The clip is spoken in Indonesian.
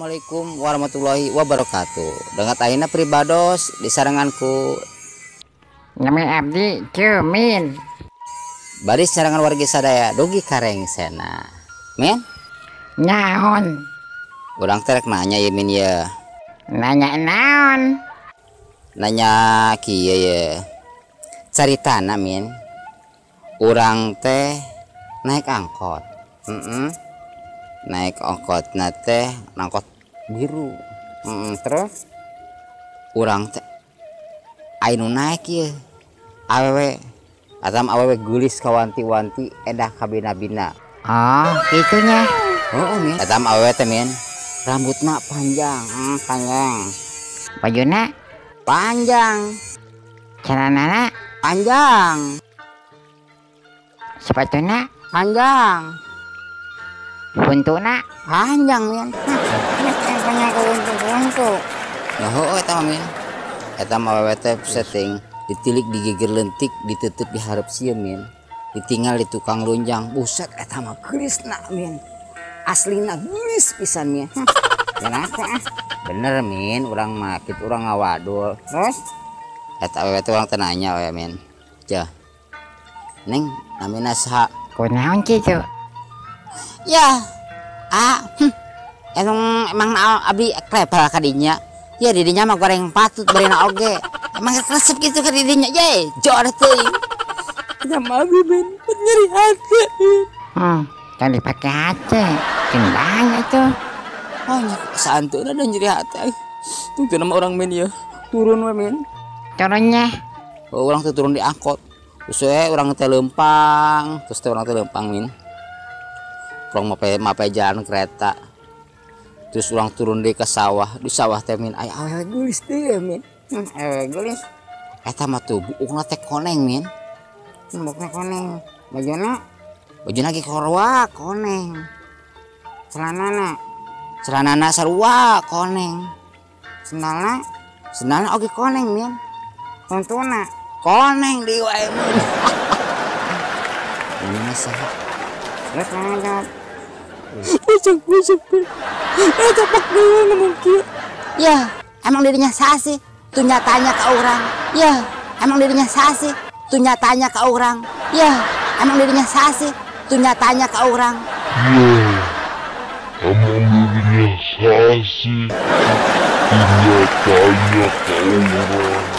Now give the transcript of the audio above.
Assalamualaikum warahmatullahi wabarakatuh. Dengan ayeuna pribados disaranganku Nami abdi Cumin. bari sarangan warga sadaya dugi kareng sena. Men, Naon? urang terek nanya ya min ya. Nanya naon? Nanya kieu ya. Caritana min. Urang teh naik angkot. Naik angkot teh angkot biru. Terus urang teh anu naik ya awewe atam awewe gulis kawanti-wanti edah kabina-bina. Oh, gitunya. Min atam awewe teh min rambutna panjang, panjang. Bajuna Panjang, celanana panjang, sepatuna panjang, buntuna panjang min. Panjang ke nah, eta mah min. Eta mah awewe teh setting ditilik digigir lentik ditutup diharap sieun min. Ditinggal di tukang lunjang. Buset eta mah geulisna min. Aslina geulis pisan min. Kenapa? Bener min, urang makit urang ngawadul. Terus eta awewe teh urang teh nanya we min. Cah. Neng, namina saha? kunaon kitu? Ya. Emang abdi krepel ka dinya. Ya didinya mah goreng patut barina oge. Emang resep gitu ka didinya ye. Jor teuing. Sama abdi men, nyeri hati. Kan dipake hati. Kendang itu. Oh, santeuna dan nyeri hati. Itu nama orang men ya. Turun we men. Turunnya Oh, urang teh turun di angkot. Terus we urang teh lempang, terus teh urang teh lempang min. Urang mape jalan kereta. Terus urang turun di ke sawah, di sawah teh min aya awewe geulis teh min. Awewe geulis. Eta mah tuh buukna teh koneng min. bukan koneng. Bajuna ge korwa koneng. Celanana sarua koneng. sendalna Oge koneng min. buntuna Koneng di wae min. Ini mah saha? terus ngajak. Busuk. Eta pak dewe ngomong kieu. Ya, emang dirinya saha sih? Tuh nyatanya ke orang. Ya, emang dirinya saha sih? Tuh nyatanya ke orang. Ya, emang dirinya saha sih? Tuh nyatanya ke orang. Emang dirinya sasi, punya tanya ke orang.